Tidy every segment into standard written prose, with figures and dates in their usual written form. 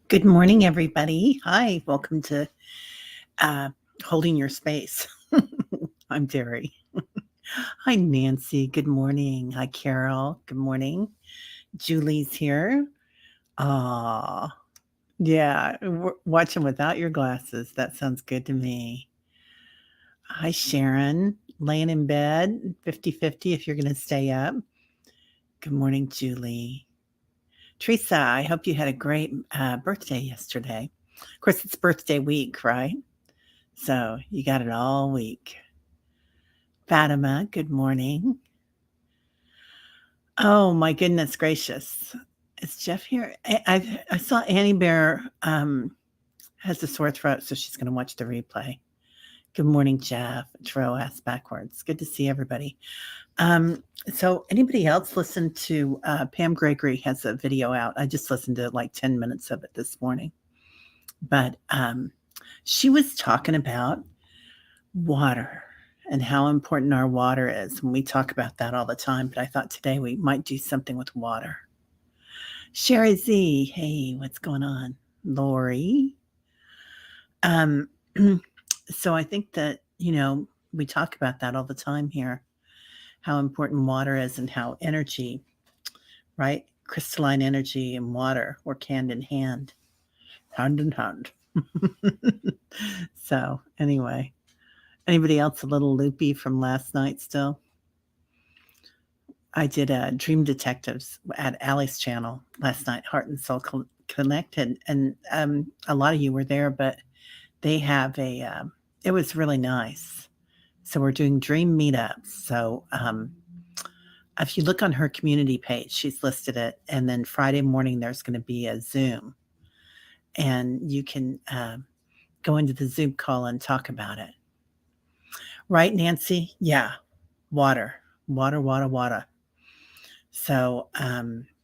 Good morning, everybody. Hi, welcome to uh, Holding Your Space. I'm Terry. Hi, Nancy. Good morning. Hi, Carol. Good morning. Julie's here. Ah, yeah, watching without your glasses. That sounds good to me. Hi, Sharon. Laying in bed, 50-50 if you're going to stay up. Good morning, Julie. Teresa, I hope you had a great birthday yesterday. Of course, it's birthday week, right? So you got it all week. Fatima, good morning. Oh my goodness gracious. Is Jeff here? I saw Annie Bear has a sore throat, so she's going to watch the replay. Good morning, Jeff. Tro asked backwards. Good to see everybody. So anybody else listen to Pam Gregory has a video out. I just listened to like 10 minutes of it this morning. But she was talking about water and how important our water is. And we talk about that all the time, but I thought today we might do something with water. Sherry Z, hey, what's going on? Lori. Um, so I think that, we talk about that all the time here, how important water is and how energy, right? Crystalline energy and water work hand in hand, hand in hand. So anyway, anybody else a little loopy from last night still? I did Dream Detectives at Allie's channel last night, Heart and Soul Connected, and a lot of you were there, but they have it was really nice. So we're doing dream meetups. So if you look on her community page, she's listed it, and then Friday morning there's going to be a Zoom, and you can go into the Zoom call and talk about it. Right, Nancy? Yeah, water, water, water, water. So,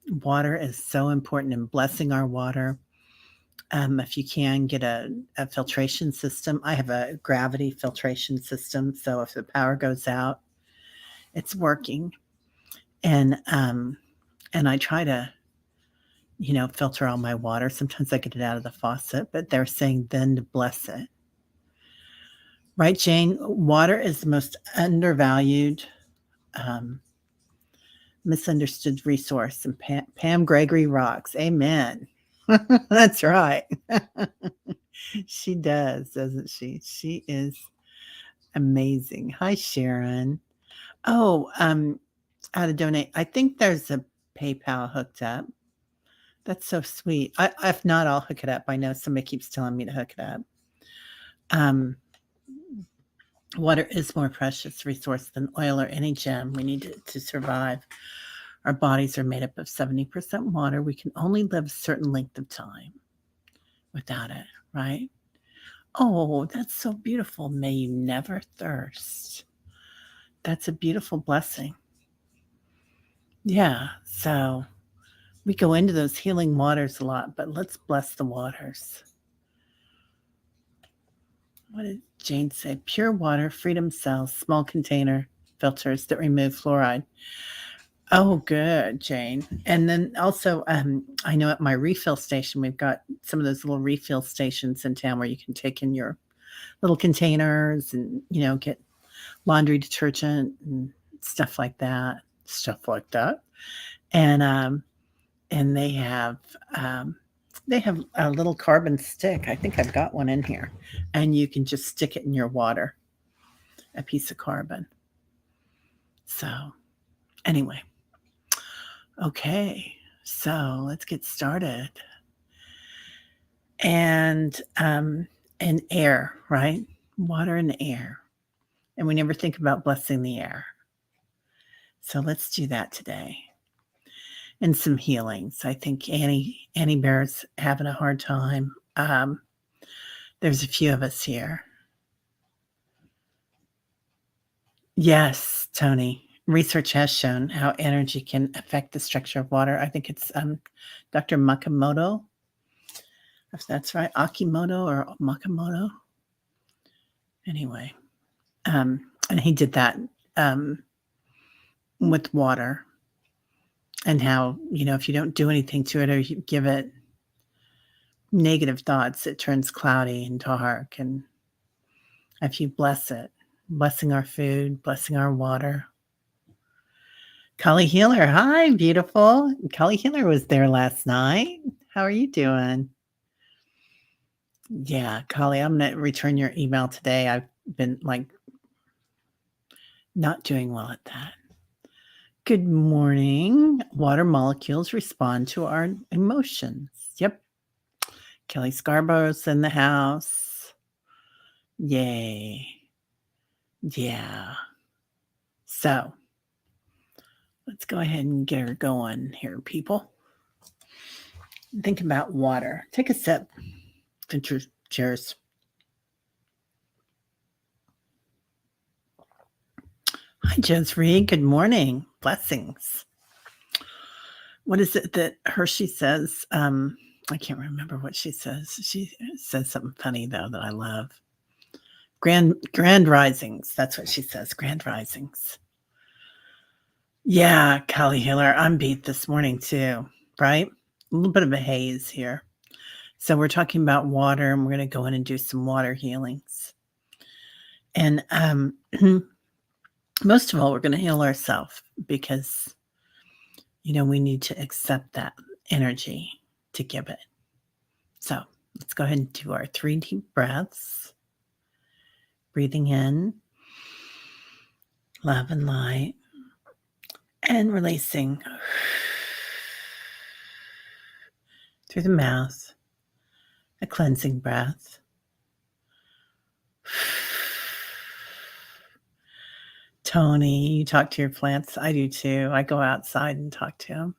water is so important in blessing our water. If you can get a filtration system, I have a gravity filtration system. So if the power goes out, it's working. And I try to, filter all my water. Sometimes I get it out of the faucet, but they're saying then to bless it. Right, Jane? Water is the most undervalued, um, misunderstood resource. And Pam Gregory rocks. Amen. That's right. She does, doesn't she? She is amazing. Hi, Sharon. Oh, how to donate. I think there's a PayPal hooked up. That's so sweet. If not, I'll hook it up. I know somebody keeps telling me to hook it up. Um, Water is more precious resource than oil or any gem. We need it to survive. Our bodies are made up of 70% water. We can only live a certain length of time without it, right? Oh, that's so beautiful. May you never thirst. That's a beautiful blessing. Yeah. So we go into those healing waters a lot, but let's bless the waters. What did Jane say? Pure water, freedom cells, small container filters that remove fluoride. Oh, good, Jane. And then also, I know at my refill station, we've got some of those little refill stations in town where you can take in your little containers and, get laundry detergent and stuff like that. Stuff like that. And and they have a little carbon stick. I think I've got one in here, and you can just stick it in your water, a piece of carbon. So anyway, okay, so let's get started. And air, right? Water and air, and we never think about blessing the air. So let's do that today. And some healings. I think Annie Bear's having a hard time. There's a few of us here. Yes, Tony. Research has shown how energy can affect the structure of water. I think it's Dr. Makamoto, if that's right, Akimoto or Makamoto. Anyway, and he did that with water, and how if you don't do anything to it or you give it negative thoughts, it turns cloudy and dark. And if you bless it, blessing our food, blessing our water. Kali Healer, hi, beautiful. Kali Healer was there last night. How are you doing? Yeah, Kali, I'm going to return your email today. I've been not doing well at that. Good morning. Water molecules respond to our emotions. Yep. Kelly Scarborough's in the house. Yay. Yeah. So let's go ahead and get her going here, people. Think about water. Take a sip. Cheers. Hi, Josree. Good morning. Blessings. What is it that Hershey says? I can't remember what she says. She says something funny, though, that I love. Grand risings. That's what she says. Grand risings. Yeah, Kali Healer. I'm beat this morning, too, right? A little bit of a haze here. So we're talking about water, and we're going to go in and do some water healings. And most of all, we're going to heal ourselves because, we need to accept that energy to give it. So let's go ahead and do our 3 deep breaths. Breathing in, love and light, and releasing through the mouth, a cleansing breath. Tony, you talk to your plants. I do too. I go outside and talk to them.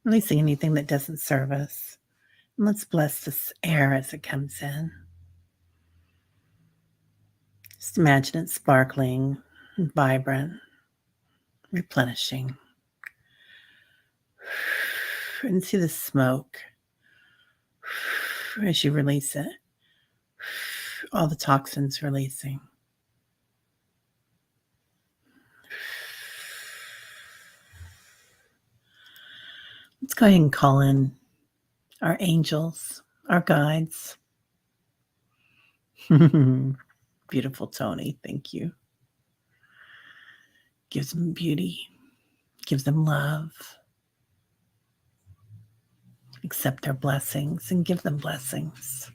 Releasing anything that doesn't serve us. And let's bless this air as it comes in. Just imagine it sparkling, vibrant, replenishing. And see the smoke as you release it. All the toxins releasing. Let's go ahead and call in our angels, our guides. Beautiful Tony, thank you. Gives them beauty, gives them love. Accept their blessings and give them blessings.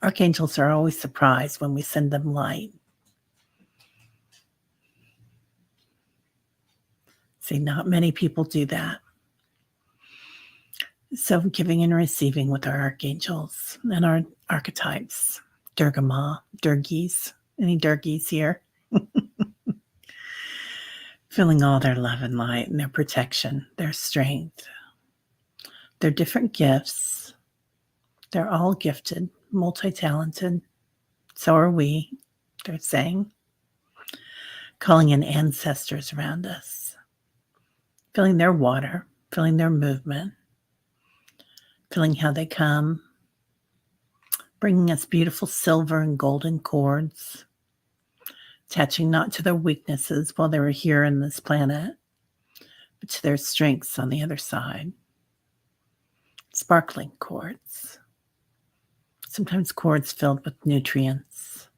Archangels are always surprised when we send them light. See, not many people do that. So giving and receiving with our archangels and our archetypes. Durga Ma, Durgis. Any Durgis here? Feeling all their love and light and their protection, their strength. Their different gifts. They're all gifted, multi-talented. So are we, they're saying. Calling in ancestors around us. Feeling their water, feeling their movement. Feeling how they come. Bringing us beautiful silver and golden cords. Attaching not to their weaknesses while they were here in this planet, but to their strengths on the other side. Sparkling cords. Sometimes cords filled with nutrients.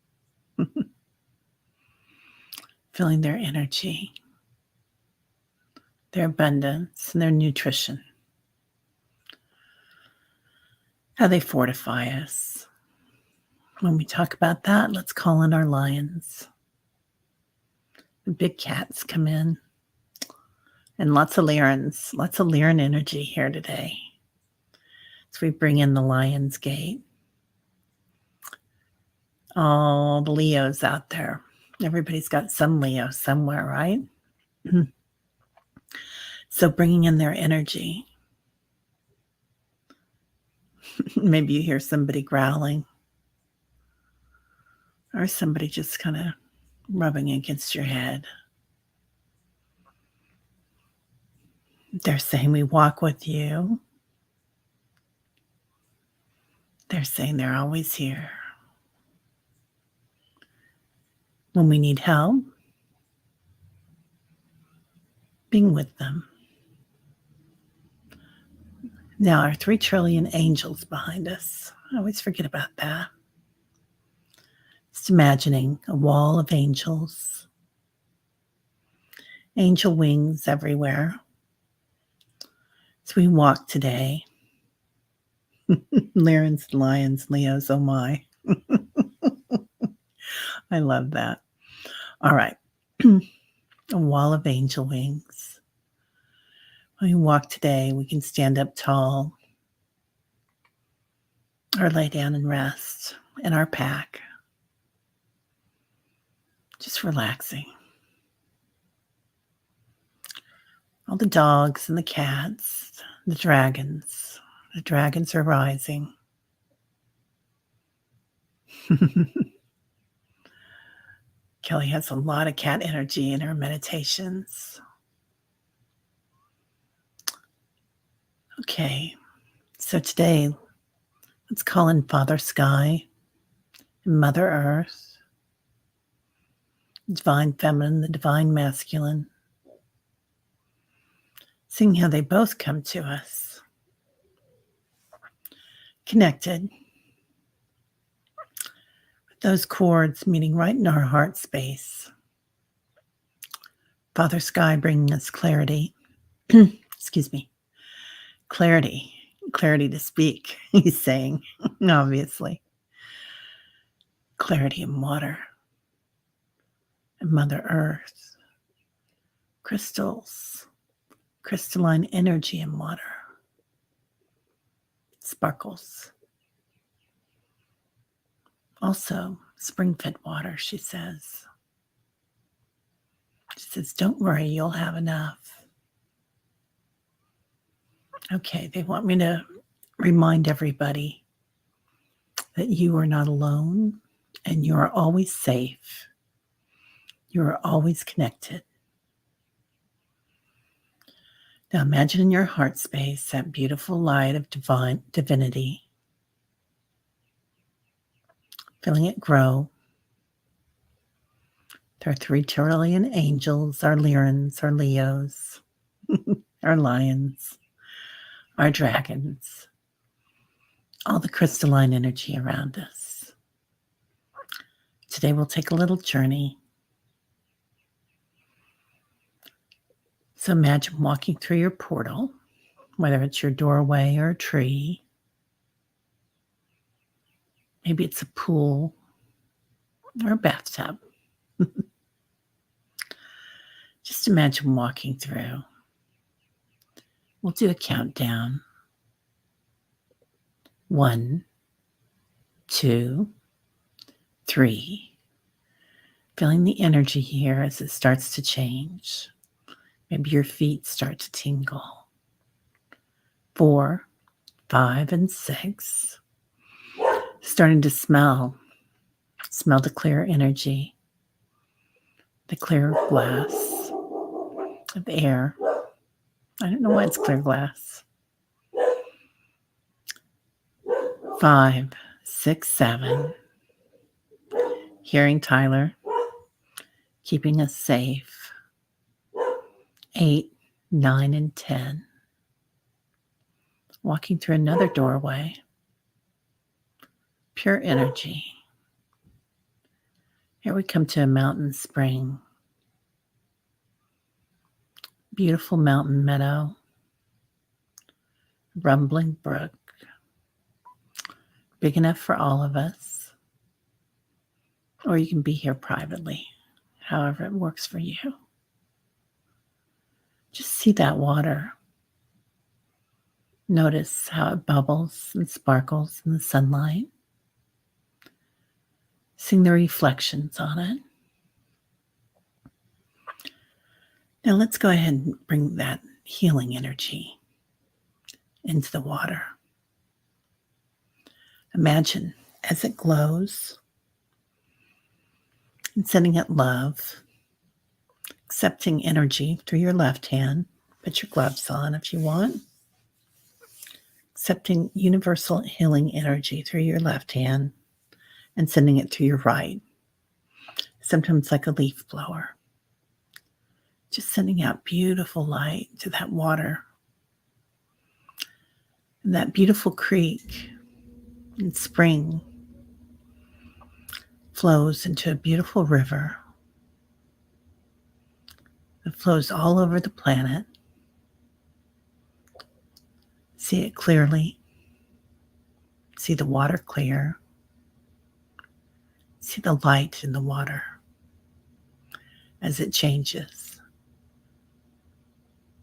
Feeling their energy, their abundance, and their nutrition. How they fortify us. When we talk about that, let's call in our lions. The big cats come in. And lots of Lyran energy here today. So we bring in the Lion's Gate. All the Leos out there. Everybody's got some Leo somewhere, right? So bringing in their energy. Maybe you hear somebody growling. Or somebody just kind of rubbing against your head. They're saying we walk with you. They're saying they're always here. When we need help, being with them. Now, our 3 trillion angels behind us. I always forget about that. Just imagining a wall of angels, angel wings everywhere. As we walk today, Lyrans, lions, Leos, oh my. I love that. All right. A wall of angel wings. When we walk today, we can stand up tall or lay down and rest in our pack. Just relaxing. All the dogs and the cats, the dragons. The dragons are rising. Kelly has a lot of cat energy in her meditations. Okay, so today, let's call in Father Sky and Mother Earth, Divine Feminine, the Divine Masculine, seeing how they both come to us, connected, with those chords meeting right in our heart space. Father Sky bringing us clarity, excuse me, clarity to speak, he's saying, obviously. Clarity in water and Mother Earth, crystals, crystalline energy in water, sparkles. Also, spring-fed water, she says. She says, don't worry, you'll have enough. Okay, they want me to remind everybody that you are not alone and you are always safe. You are always connected. Now imagine in your heart space that beautiful light of divinity. Feeling it grow. There are 3 trillion angels, our Lyrans, our Leos, our lions, our dragons, all the crystalline energy around us. Today we'll take a little journey. So imagine walking through your portal, whether it's your doorway or a tree. Maybe it's a pool or a bathtub. Just imagine walking through. We'll do a countdown. 1, 2, 3. Feeling the energy here as it starts to change. Maybe your feet start to tingle. 4, 5, and 6. Starting to smell the clear energy, the clear glass of air. I don't know why it's clear glass. 5, 6, 7. Hearing Tyler, keeping us safe. 8, 9, and 10. Walking through another doorway. Pure energy. Here we come to a mountain spring. Beautiful mountain meadow. Rumbling brook. Big enough for all of us. Or you can be here privately, however it works for you. Just see that water. Notice how it bubbles and sparkles in the sunlight. Seeing the reflections on it. Now let's go ahead and bring that healing energy into the water. Imagine as it glows and sending it love, accepting energy through your left hand. Put your gloves on if you want. Accepting universal healing energy through your left hand and sending it through your right, sometimes like a leaf blower. just sending out beautiful light to that water. And that beautiful creek in spring flows into a beautiful river that flows all over the planet. See it clearly. See the water clear. See the light in the water as it changes.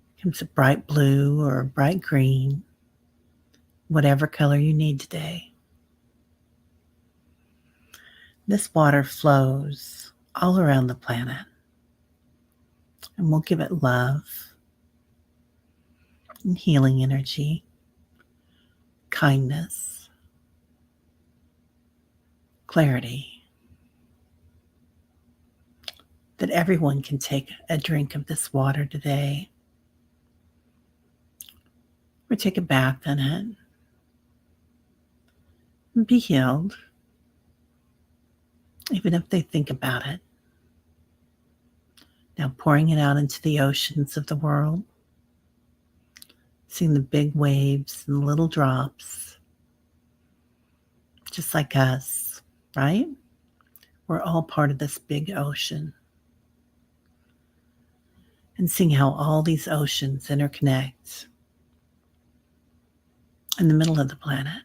It becomes a bright blue or a bright green, whatever color you need today. This water flows all around the planet, and we'll give it love and healing energy, kindness, clarity, that everyone can take a drink of this water today or take a bath in it and be healed, even if they think about it. Now pouring it out into the oceans of the world, seeing the big waves and little drops, just like us, right? We're all part of this big ocean. And seeing how all these oceans interconnect in the middle of the planet.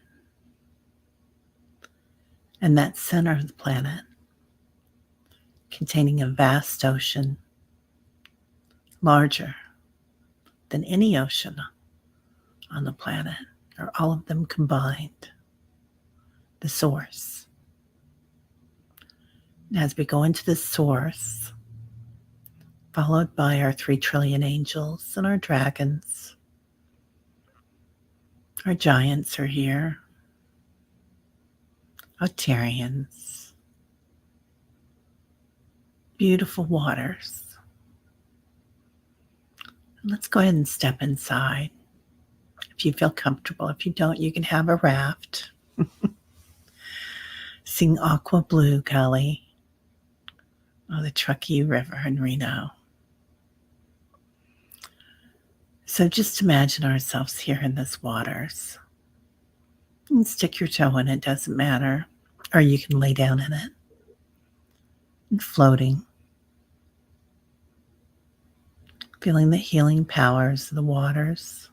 And that center of the planet containing a vast ocean, larger than any ocean on the planet, or all of them combined, the source. And as we go into this source, followed by our 3 trillion angels and our dragons, our giants are here, Octarians, beautiful waters. Let's go ahead and step inside. If you feel comfortable, if you don't, you can have a raft. Sing Aqua Blue Gully, or the Truckee River in Reno. So just imagine ourselves here in this waters. And stick your toe in it, doesn't matter. Or you can lay down in it. And floating. Feeling the healing powers of the waters.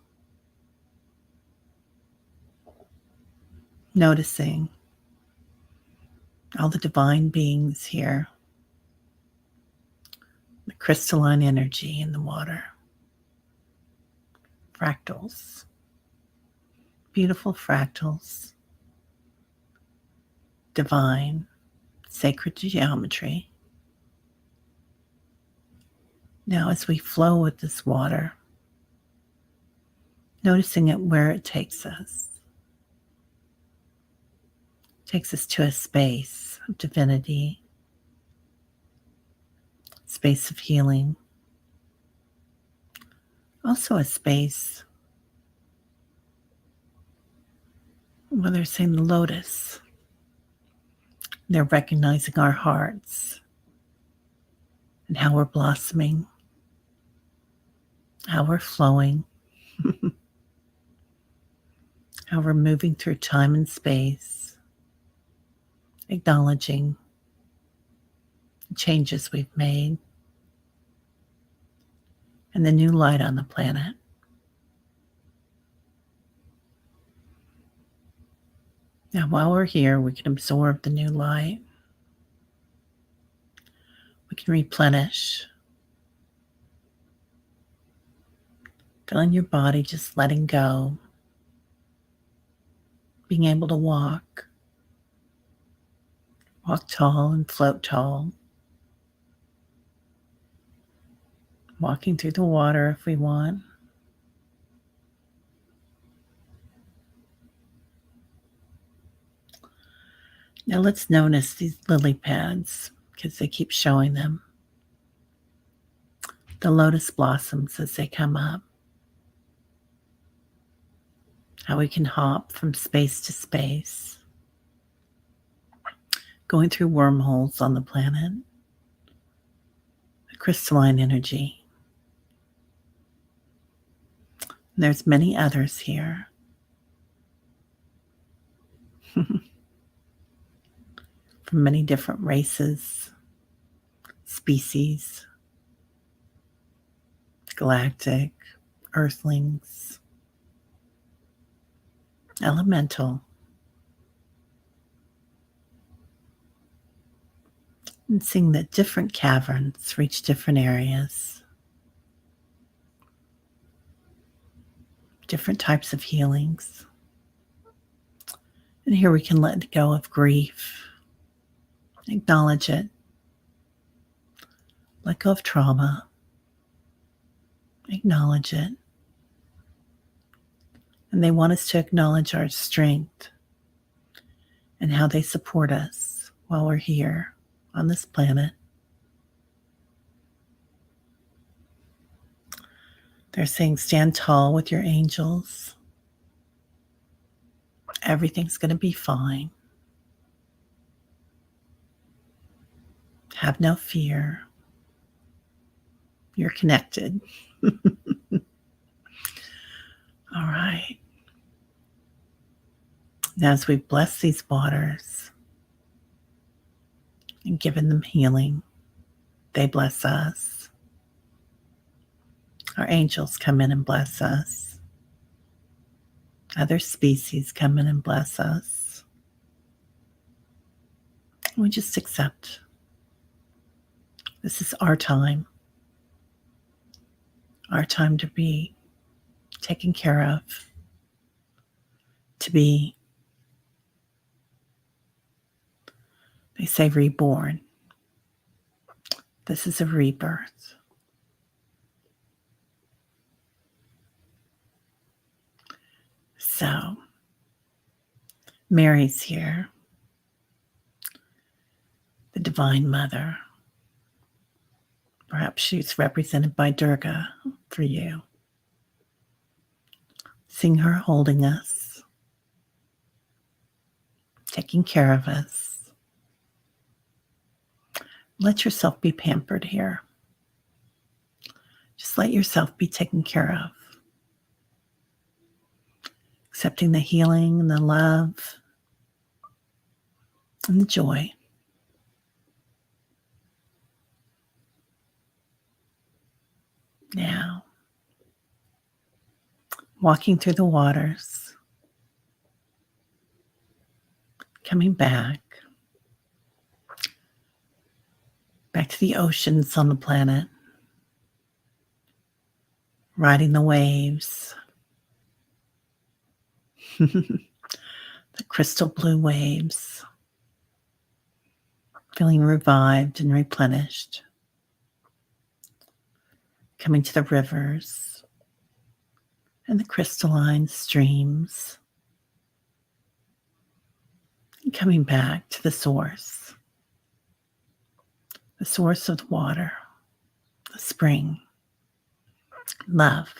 Noticing all the divine beings here. The crystalline energy in the water. Fractals. Beautiful fractals. Divine, sacred geometry. Now as we flow with this water, noticing it where it takes us. Takes us to a space of divinity, space of healing, also a space where they're saying the lotus. They're recognizing our hearts and how we're blossoming, how we're flowing, how we're moving through time and space, acknowledging the changes we've made and the new light on the planet. Now, while we're here, we can absorb the new light. We can replenish. Feeling your body just letting go. Being able to walk. Walk tall and float tall. Walking through the water if we want. Now let's notice these lily pads because they keep showing them. The lotus blossoms as they come up. How we can hop from space to space. Going through wormholes on the planet. The crystalline energy There's many others here. From many different races, species, galactic, earthlings, elemental, and seeing that different caverns reach different areas, different types of healings. And here we can let go of grief, acknowledge it, let go of trauma, acknowledge it. And they want us to acknowledge our strength and how they support us while we're here on this planet. They're saying, stand tall with your angels. Everything's going to be fine. Have no fear. You're connected. All right. Now, as we bless these waters and given them healing, they bless us. Our angels come in and bless us. Other species come in and bless us. We just accept. This is our time to be taken care of, to be, they say, reborn. This is a rebirth. So, Mary's here, the Divine Mother. Perhaps she's represented by Durga for you. Seeing her holding us, taking care of us. Let yourself be pampered here. Just let yourself be taken care of. Accepting the healing and the love and the joy. Now, walking through the waters, coming back to the oceans on the planet, riding the waves, the crystal blue waves, feeling revived and replenished, coming to the rivers and the crystalline streams, and coming back to the source of the water, the spring, love,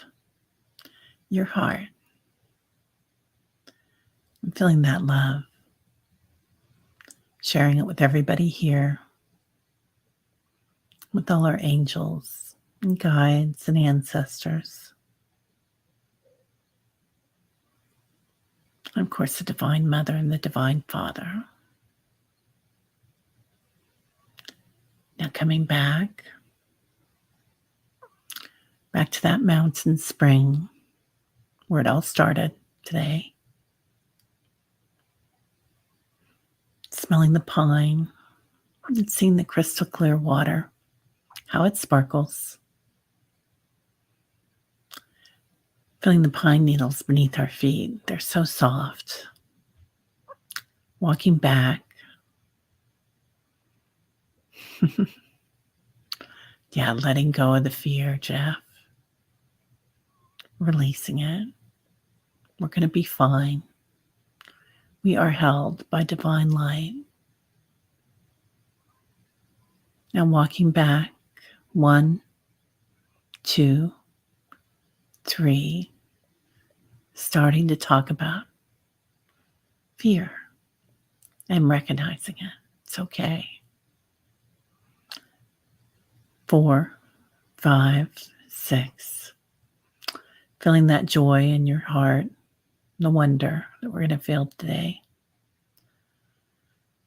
your heart. I'm feeling that love, sharing it with everybody here, with all our angels and guides and ancestors. And of course, the Divine Mother and the Divine Father. Now coming back to that mountain spring where it all started today. Smelling the pine and seeing the crystal clear water, how it sparkles. Feeling the pine needles beneath our feet. They're so soft. Walking back. Yeah, letting go of the fear, Jeff. Releasing it. We're going to be fine. We are held by divine light. Now walking back. 1, 2, 3. Starting to talk about fear. I'm recognizing it. It's okay. 4, 5, 6. Feeling that joy in your heart, the wonder that we're going to feel today.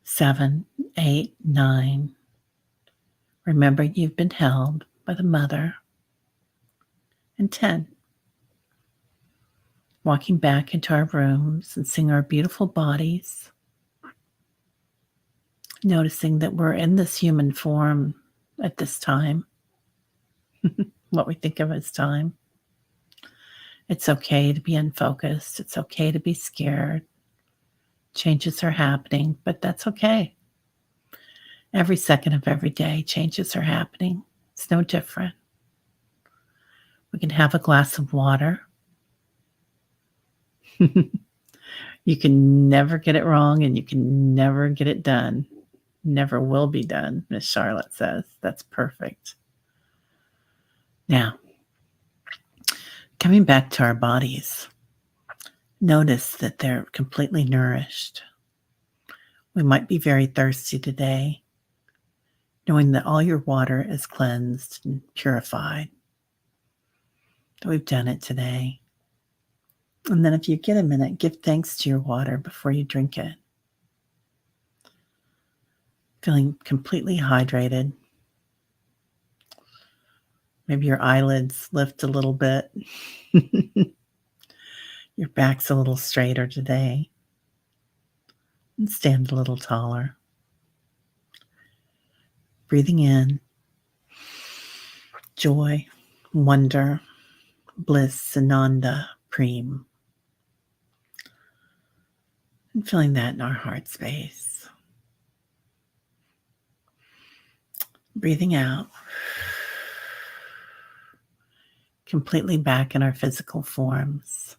7, 8, 9. Remember you've been held by the mother. And 10. Walking back into our rooms and seeing our beautiful bodies. Noticing that we're in this human form at this time. What we think of as time. It's okay to be unfocused. It's okay to be scared. Changes are happening, but that's okay. Every second of every day, changes are happening. It's no different. We can have a glass of water. You can never get it wrong, and you can never get it done. Never will be done, Miss Charlotte says. That's perfect. Now, coming back to our bodies, notice that they're completely nourished. We might be very thirsty today, knowing that all your water is cleansed and purified. That we've done it today. And then if you get a minute, give thanks to your water before you drink it. Feeling completely hydrated. Maybe your eyelids lift a little bit. Your back's a little straighter today. And stand a little taller. Breathing in joy, wonder, bliss, ananda, prem. And feeling that in our heart space. Breathing out. Completely back in our physical forms.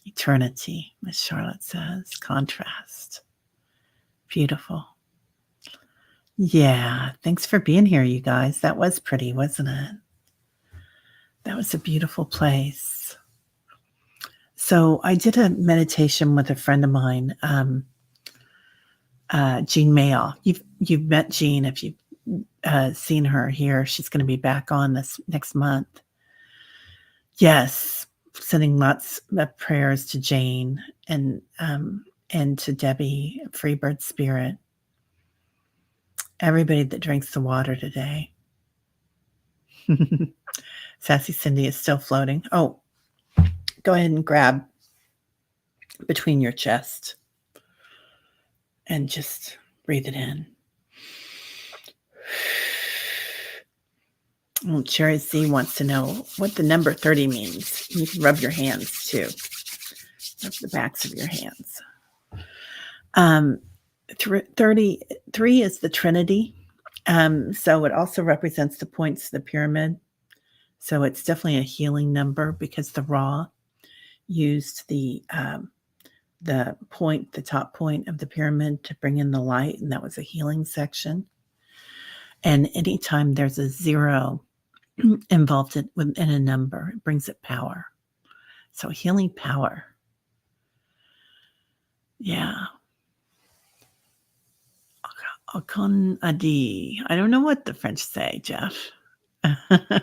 Eternity, as Charlotte says. Contrast. Beautiful. Yeah, thanks for being here, you guys. That was pretty, wasn't it? That was a beautiful place. So I did a meditation with a friend of mine, Jean Mayoff. You've met Jean if you've seen her here. She's going to be back on this next month. Yes, sending lots of prayers to Jane and to Debbie, Freebird Spirit. Everybody that drinks the water today. Sassy Cindy is still floating. Oh, go ahead and grab between your chest and just breathe it in. Cherry C wants to know what the number 30 means. You can rub your hands too. Rub the backs of your hands. 33 is the Trinity. So it also represents the points of the pyramid. So it's definitely a healing number because the Ra used the top point of the pyramid to bring in the light, and that was a healing section. And anytime there's a 0 involved within a number, it brings it power. So healing power. Yeah. Akon Adi. I don't know what the French say, Jeff.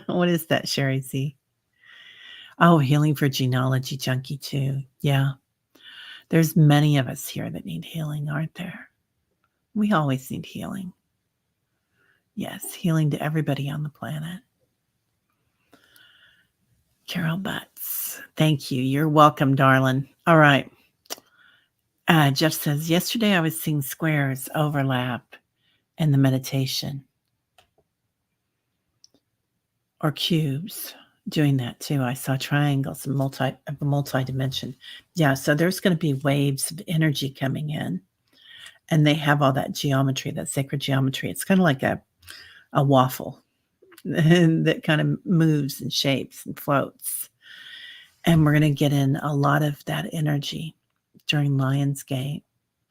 What is that, Sherry Z? Oh, healing for genealogy junkie too. Yeah. There's many of us here that need healing, aren't there? We always need healing. Yes, healing to everybody on the planet. Carol Butts. Thank you. You're welcome, darling. All right. Jeff says, yesterday I was seeing squares overlap in the meditation. Or cubes doing that too. I saw triangles and multi-dimension. Yeah, so there's going to be waves of energy coming in. And they have all that geometry, that sacred geometry. It's kind of like a waffle that kind of moves and shapes and floats. And we're going to get in a lot of that energy during Lionsgate.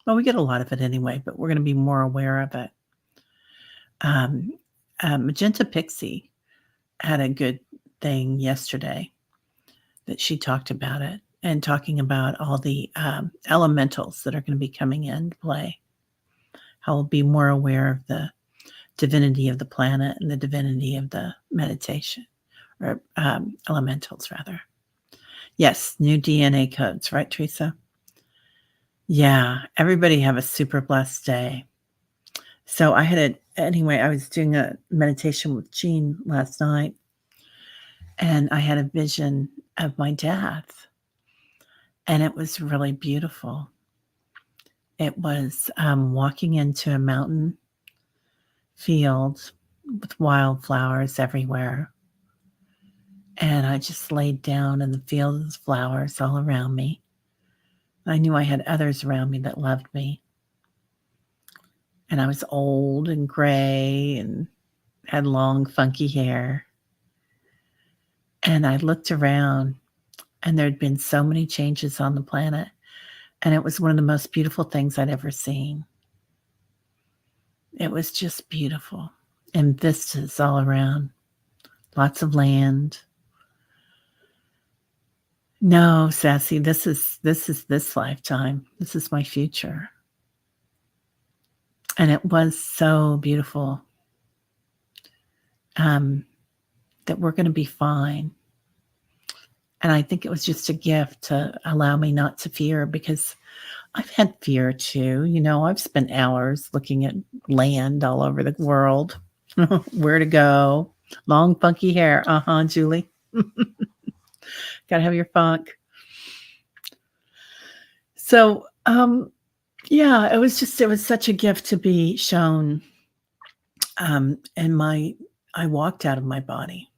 Well, we get a lot of it anyway, but we're going to be more aware of it. Magenta Pixie had a good thing yesterday that she talked about it and talking about all the elementals that are going to be coming into play. How we'll be more aware of the divinity of the planet and the divinity of the meditation or elementals, rather. Yes, new DNA codes, right, Teresa? Yeah, everybody have a super blessed day. So I was doing a meditation with Jean last night, and I had a vision of my dad, and it was really beautiful. It was walking into a mountain field with wildflowers everywhere. And I just laid down in the field of flowers all around me. I knew I had others around me that loved me. And I was old and gray and had long, funky hair. And I looked around, and there'd been so many changes on the planet. And it was one of the most beautiful things I'd ever seen. It was just beautiful. And vistas all around, lots of land. No, Sassy, this is this lifetime. This is my future. And it was so beautiful. That we're going to be fine. And I think it was just a gift to allow me not to fear, because I've had fear too. I've spent hours looking at land all over the world, where to go, long, funky hair. Julie. Got to have your funk. So, yeah, it was such a gift to be shown. And I walked out of my body.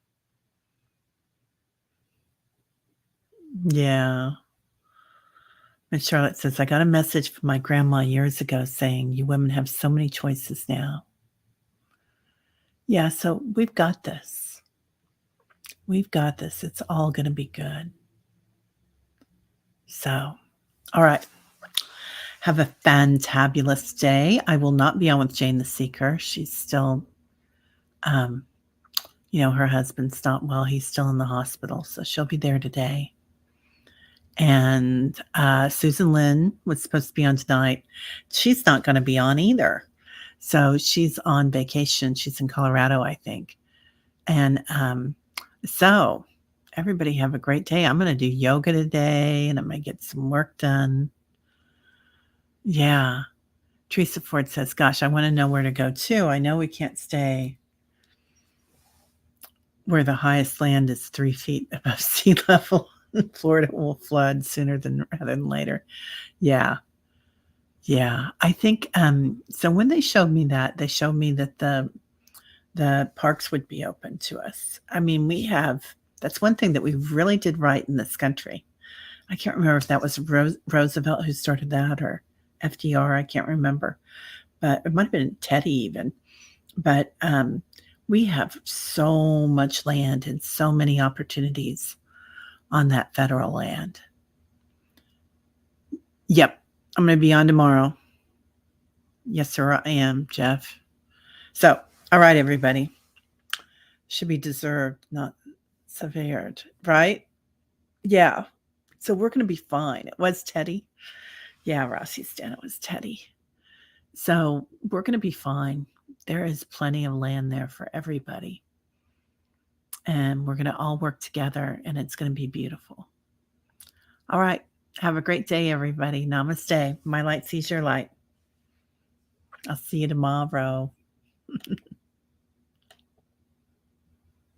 Yeah. And Charlotte says, I got a message from my grandma years ago saying, you women have so many choices now. Yeah, so we've got this. We've got this. It's all going to be good. So, all right. Have a fantabulous day. I will not be on with Jane the Seeker. She's still, her husband's not well. He's still in the hospital. So she'll be there today. And Susan Lynn was supposed to be on tonight. She's not going to be on either. So she's on vacation. She's in Colorado, I think. And so everybody have a great day. I'm going to do yoga today, and I'm going to get some work done. Yeah. Teresa Ford says, gosh, I want to know where to go too. I know we can't stay where the highest land is 3 feet above sea level. Florida will flood sooner rather than later. Yeah. Yeah. I think, so when they showed me that the parks would be open to us. I mean, that's one thing that we really did right in this country. I can't remember if that was Roosevelt who started that, or FDR. I can't remember, but it might have been Teddy even. But we have so much land and so many opportunities on that federal land. Yep. I'm going to be on tomorrow. Yes, sir, I am, Jeff. So, all right, everybody. Should be deserved, not severed, right? Yeah. So we're going to be fine. It was Teddy. Yeah, Rossi Stan, it was Teddy. So we're going to be fine. There is plenty of land there for everybody. And we're going to all work together, and it's going to be beautiful. All right. Have a great day, everybody. Namaste. My light sees your light. I'll see you tomorrow.